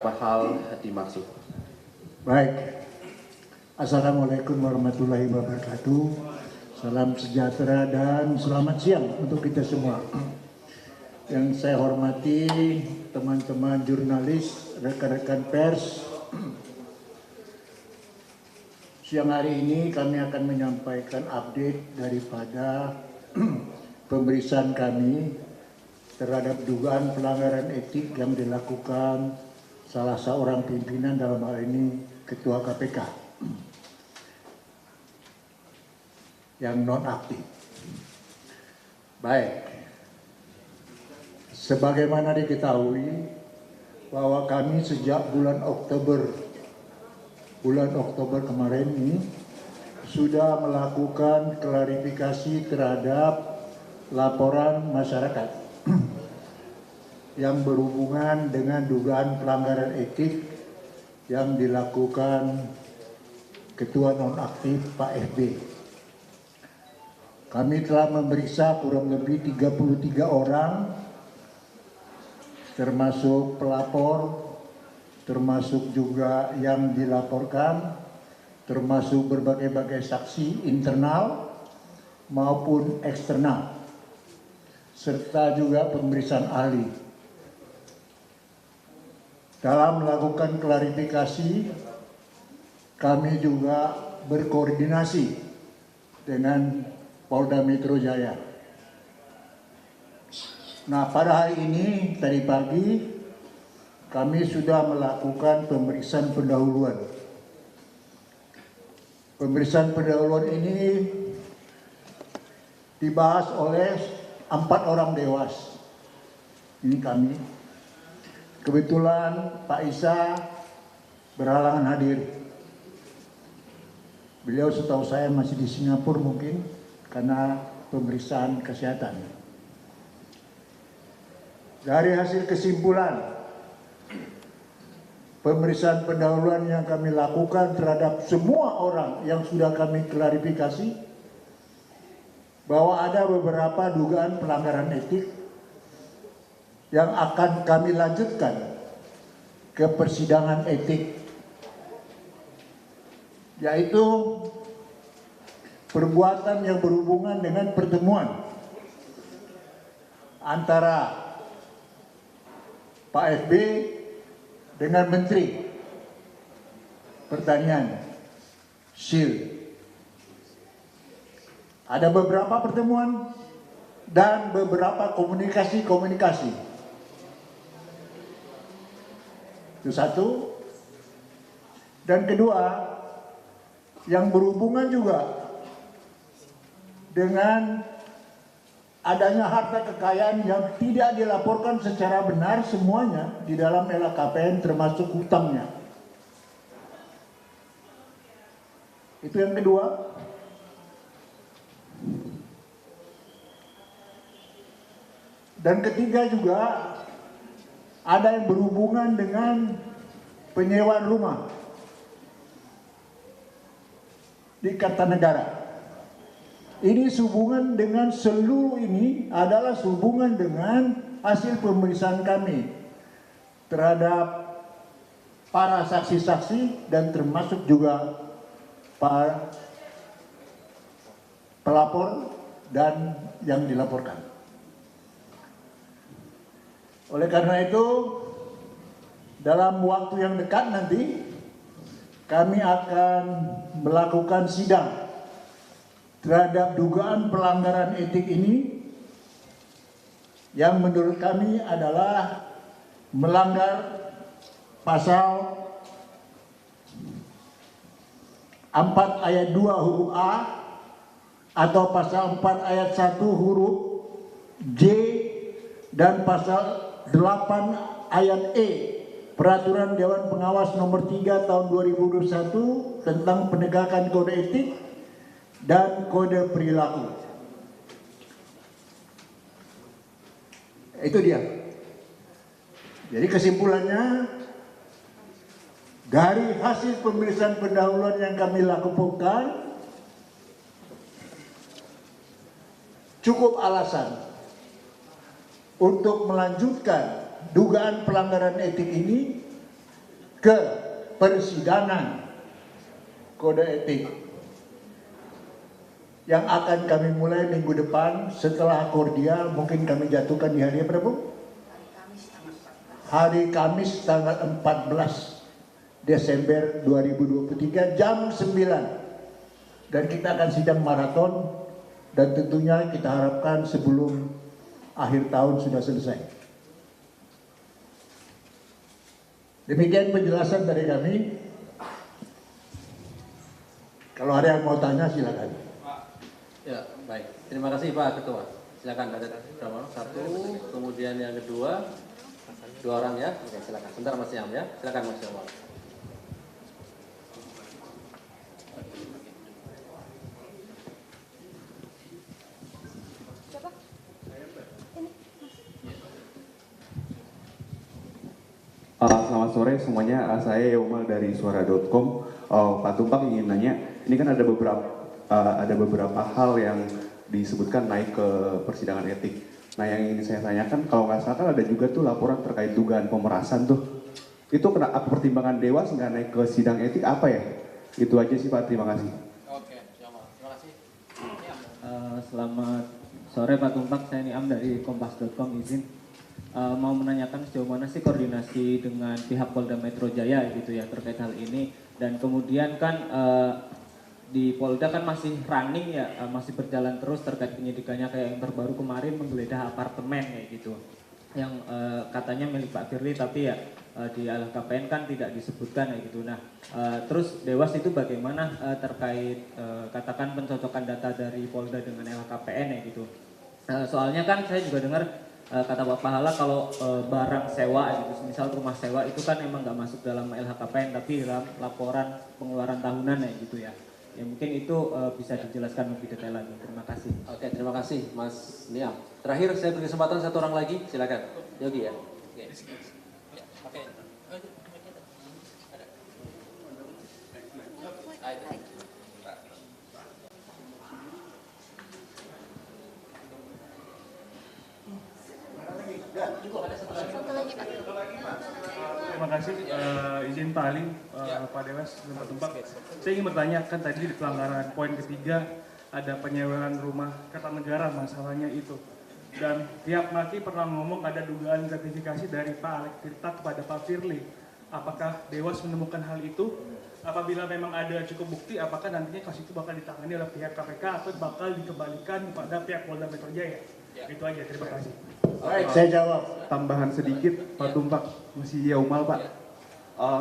apa hal dimaksud? Baik. Assalamualaikum warahmatullahi wabarakatuh. Salam sejahtera dan selamat siang untuk kita semua. Yang saya hormati teman-teman jurnalis, rekan-rekan pers. Siang hari ini kami akan menyampaikan update daripada pemeriksaan kami terhadap dugaan pelanggaran etik yang dilakukan salah seorang pimpinan, dalam hal ini Ketua KPK yang nonaktif. Baik, sebagaimana diketahui bahwa kami sejak bulan Oktober kemarin ini sudah melakukan klarifikasi terhadap laporan masyarakat yang berhubungan dengan dugaan pelanggaran etik yang dilakukan Ketua Nonaktif Pak FB. Kami telah memeriksa kurang lebih 33 orang, termasuk pelapor, termasuk juga yang dilaporkan, termasuk berbagai-bagai saksi internal maupun eksternal, serta juga pemeriksaan ahli. Dalam melakukan klarifikasi, kami juga berkoordinasi dengan Polda Metro Jaya. Nah, pada hari ini, tadi pagi, kami sudah melakukan pemeriksaan pendahuluan. Pemeriksaan pendahuluan ini dibahas oleh 4 orang dewas. Ini kami. Kebetulan Pak Isa berhalangan hadir. Beliau setahu saya masih di Singapura mungkin karena pemeriksaan kesehatan. Dari hasil kesimpulan pemeriksaan pendahuluan yang kami lakukan terhadap semua orang yang sudah kami klarifikasi, bahwa ada beberapa dugaan pelanggaran etik yang akan kami lanjutkan ke persidangan etik, yaitu perbuatan yang berhubungan dengan pertemuan antara Pak FB dengan Menteri Pertanian SIL. Ada beberapa pertemuan dan beberapa komunikasi. Itu satu. Dan kedua, yang berhubungan juga dengan adanya harta kekayaan yang tidak dilaporkan secara benar semuanya di dalam LHKPN, termasuk hutangnya. Itu yang kedua. Dan ketiga juga ada yang berhubungan dengan penyewaan rumah di Kartanegara. Ini sehubungan dengan seluruh ini adalah sehubungan dengan hasil pemeriksaan kami terhadap para saksi-saksi dan termasuk juga para pelapor dan yang dilaporkan. Oleh karena itu, dalam waktu yang dekat nanti kami akan melakukan sidang terhadap dugaan pelanggaran etik ini yang menurut kami adalah melanggar pasal 4 ayat 2 huruf A atau pasal 4 ayat 1 huruf J dan pasal 8 ayat E Peraturan Dewan Pengawas nomor 3 tahun 2021 tentang penegakan kode etik dan kode perilaku. Itu dia. Jadi kesimpulannya, dari hasil pemeriksaan pendahuluan yang kami lakukan, cukup alasan untuk melanjutkan dugaan pelanggaran etik ini ke persidangan kode etik yang akan kami mulai minggu depan setelah kordial. Mungkin kami jatuhkan di hari berapa? Hari Kamis tanggal 14 Desember 2023 jam 9. Dan kita akan sidang maraton, dan tentunya kita harapkan sebelum akhir tahun sudah selesai. Demikian penjelasan dari kami. Kalau ada yang mau tanya silakan. Ya, baik. Terima kasih Pak Ketua. Silakan, ada berapa? Satu, kemudian yang kedua, dua orang ya. Oke, silakan. Sebentar Mas Yam ya. Silakan Mas Yam. Selamat sore semuanya, saya Yomal dari suara.com. Pak Tumpak ingin nanya, ini kan ada beberapa hal yang disebutkan naik ke persidangan etik. Nah, yang ingin saya tanyakan, kalau nggak salah kan ada juga tuh laporan terkait dugaan pemerasan tuh. Itu apa pertimbangan Dewas nggak naik ke sidang etik apa ya? Itu aja sih Pak, terima kasih. Oke, terima kasih. Selamat sore Pak Tumpak, saya Niam dari kompas.com. Izin mau menanyakan sejauh mana sih koordinasi dengan pihak Polda Metro Jaya gitu ya terkait hal ini, dan kemudian kan di Polda kan masih running ya, masih berjalan terus terkait penyidikannya, kayak yang terbaru kemarin menggeledah apartemen kayak gitu yang katanya milik Pak Firly, tapi ya di LHKPN kan tidak disebutkan kayak gitu. Nah terus Dewas itu bagaimana terkait katakan pencocokan data dari Polda dengan LHKPN ya gitu. Soalnya kan saya juga dengar kata Pak Pahala kalau barang sewa gitu, misal rumah sewa itu kan emang nggak masuk dalam LHKPN tapi dalam laporan pengeluaran tahunan ya gitu ya. Ya mungkin itu bisa dijelaskan lebih detail lagi. Terima kasih. Oke, terima kasih Mas Niam. Terakhir saya beri kesempatan satu orang lagi, silakan. Yogi ya. Oke. Terima kasih, izin Pak Ali, Pak Dewas, dan Pak Tumpak. Saya ingin bertanya, kan tadi di pelanggaran poin ketiga ada penyewaan rumah Kertanegara, masalahnya itu. Dan pihak Maki pernah ngomong ada dugaan gratifikasi dari Pak Alex Tirta kepada Pak Firly. Apakah Dewas menemukan hal itu? Apabila memang ada cukup bukti, apakah nantinya kasus itu bakal ditangani oleh pihak KPK atau bakal dikembalikan kepada pihak Polda Metro Jaya? Itu aja, terima kasih. Baik, saya jawab. Tambahan sedikit Pak Tumpak, masih Yomal Pak.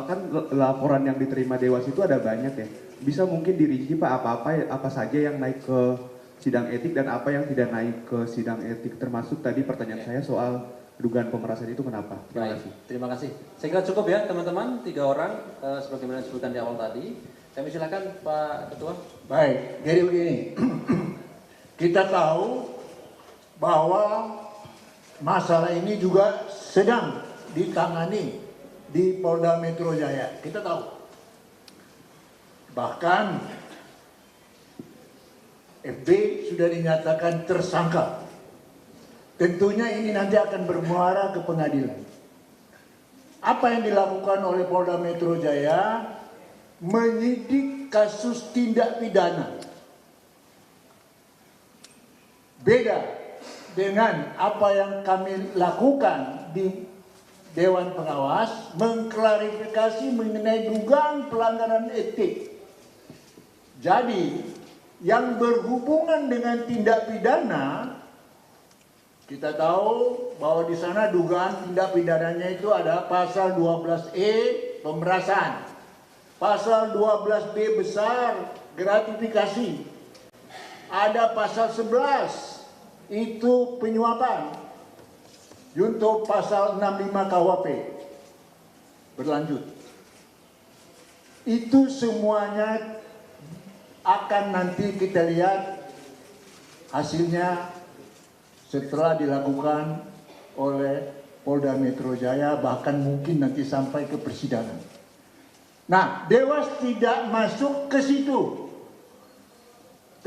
Kan laporan yang diterima Dewas itu ada banyak ya. Bisa mungkin dirinci Pak apa saja yang naik ke sidang etik dan apa yang tidak naik ke sidang etik, termasuk tadi pertanyaan saya soal dugaan pemerasan itu kenapa? Terima kasih. Terima kasih. Saya kira cukup ya teman-teman, 3 orang sebagaimana disebutkan di awal tadi. Kami silakan Pak Ketua. Baik, jadi begini. Kita tahu bahwa masalah ini juga sedang ditangani di Polda Metro Jaya. Kita tahu. Bahkan FB sudah dinyatakan tersangka. Tentunya ini nanti akan bermuara ke pengadilan. Apa yang dilakukan oleh Polda Metro Jaya? Menyidik kasus tindak pidana. Beda dengan apa yang kami lakukan di Dewan Pengawas, mengklarifikasi mengenai dugaan pelanggaran etik. Jadi, yang berhubungan dengan tindak pidana, kita tahu bahwa di sana dugaan tindak pidananya itu ada pasal 12E pemerasan, pasal 12B besar gratifikasi, ada pasal 11 itu penyuapan, junto pasal 65 KUHP berlanjut. Itu semuanya akan nanti kita lihat hasilnya setelah dilakukan oleh Polda Metro Jaya, bahkan mungkin nanti sampai ke persidangan. Nah, Dewas tidak masuk ke situ.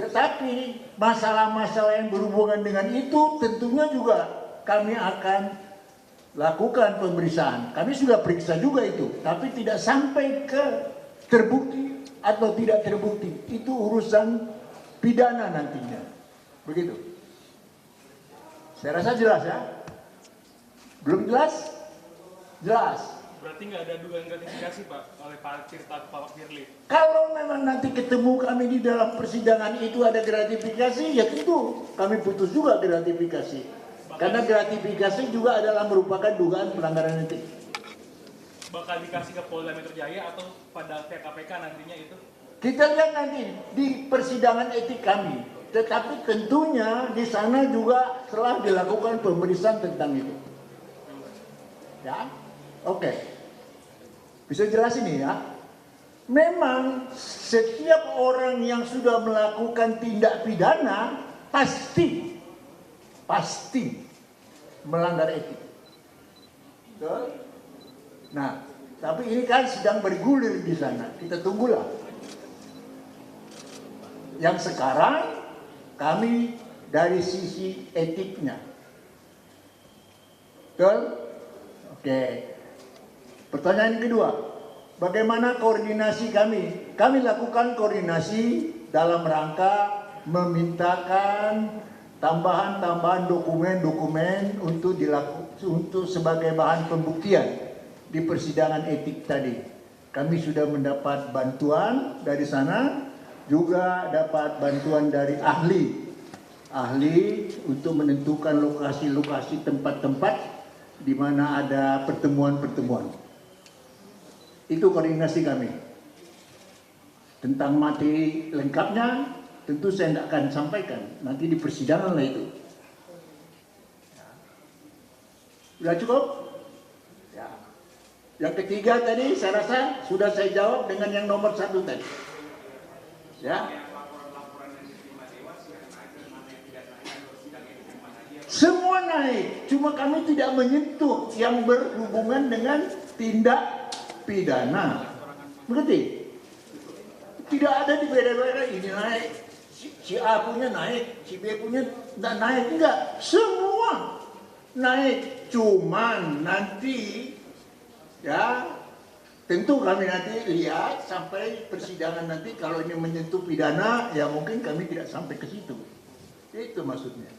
Tetapi masalah-masalah yang berhubungan dengan itu tentunya juga kami akan lakukan pemeriksaan. Kami sudah periksa juga itu, tapi tidak sampai ke terbukti atau tidak terbukti. Itu urusan pidana nantinya. Begitu. Saya rasa jelas ya. Belum jelas? Jelas. Berarti nggak ada dugaan gratifikasi Pak oleh Pak Tirta atau Pak Firly? Kalau memang nanti ketemu kami di dalam persidangan itu ada gratifikasi, ya tentu kami putus juga gratifikasi. Karena gratifikasi juga adalah merupakan dugaan pelanggaran etik. Bakal dikasih ke Polda Metro Jaya atau pada pihak KPK nantinya itu? Kita lihat nanti di persidangan etik kami. Tetapi tentunya di sana juga telah dilakukan pemeriksaan tentang itu. Ya, oke. Bisa jelasin ini ya. Memang setiap orang yang sudah melakukan tindak pidana pasti melanggar etik. Betul? Nah, tapi ini kan sedang bergulir di sana. Kita tunggulah. Yang sekarang kami dari sisi etiknya. Betul? Oke. Pertanyaan kedua, bagaimana koordinasi kami? Kami lakukan koordinasi dalam rangka memintakan tambahan dokumen untuk sebagai bahan pembuktian di persidangan etik tadi. Kami sudah mendapat bantuan dari sana, juga dapat bantuan dari ahli untuk menentukan lokasi-lokasi tempat-tempat di mana ada pertemuan-pertemuan. Itu koordinasi kami. Tentang materi lengkapnya tentu saya tidak akan sampaikan, nanti di persidangan lah itu. Sudah cukup? Ya. Yang ketiga tadi saya rasa sudah saya jawab dengan yang nomor 1 tadi. Ya. Semua naik, cuma kami tidak menyentuh yang berhubungan dengan tindak pidana. Mengerti? Tidak ada di beda-beda ini naik. Si A punya naik, si B punya tidak naik, enggak. Semua naik. Cuman nanti ya tentu kami nanti lihat sampai persidangan nanti kalau ini menyentuh pidana ya mungkin kami tidak sampai ke situ. Itu maksudnya.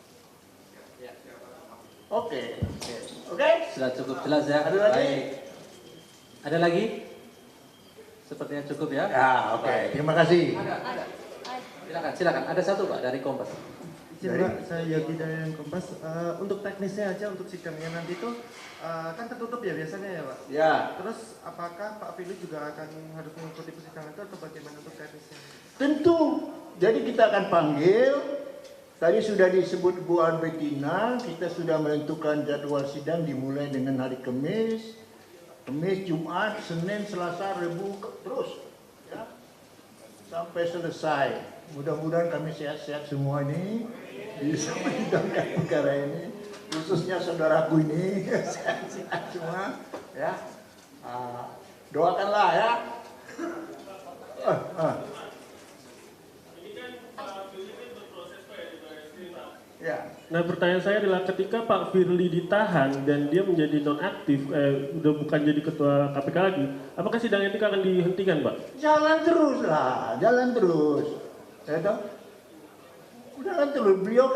Oke. Sudah cukup jelas ya. Ada lagi? Baik. Ada lagi? Sepertinya cukup ya. Ya, oke. Terima kasih. Ada. Silakan. Ada satu Pak dari Kompas. Izin Pak, saya Yogi dari Kompas. Untuk teknisnya aja, untuk sidangnya nanti itu kan tertutup ya biasanya ya Pak? Ya. Terus apakah Pak Firly juga akan harus mengikuti persidangan itu atau bagaimana untuk teknisnya? Tentu. Jadi kita akan panggil. Tadi sudah disebut Bu Arbetina, kita sudah menentukan jadwal sidang dimulai dengan hari Kamis, Jumat, Senin, Selasa, Rabu, terus ya, sampai selesai. Mudah-mudahan kami sehat-sehat semua ini bisa menyidangkan perkara ini, khususnya saudaraku ini sehat-sehat semua. Ya, doakanlah ya. Ya. Nah, pertanyaan saya adalah ketika Pak Firly ditahan dan dia menjadi nonaktif, udah bukan jadi ketua KPK lagi, apakah sidang etik akan dihentikan, Pak? Jalan terus lah, jalan terus. Ya toh? Jalan terus. Beliau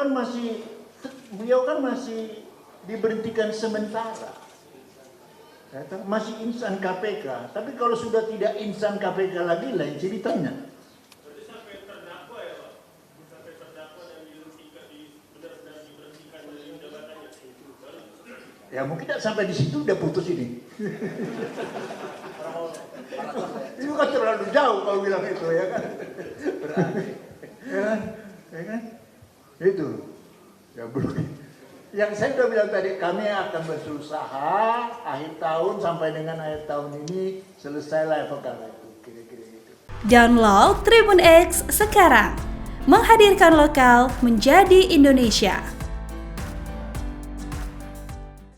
kan masih diberhentikan sementara. Ya toh? Masih insan KPK. Tapi kalau sudah tidak insan KPK lagi, lain ceritanya. Ya mungkin tidak sampai di situ udah putus ini. Itu kan terlalu jauh kalau bilang itu ya kan. Berarti. Ya kan? Itu. Ya belum. Yang saya sudah bilang tadi, kami akan berusaha akhir tahun sampai dengan akhir tahun ini selesailah perkara itu. Kira-kira gitu. Download Tribun X sekarang. Menghadirkan lokal menjadi Indonesia.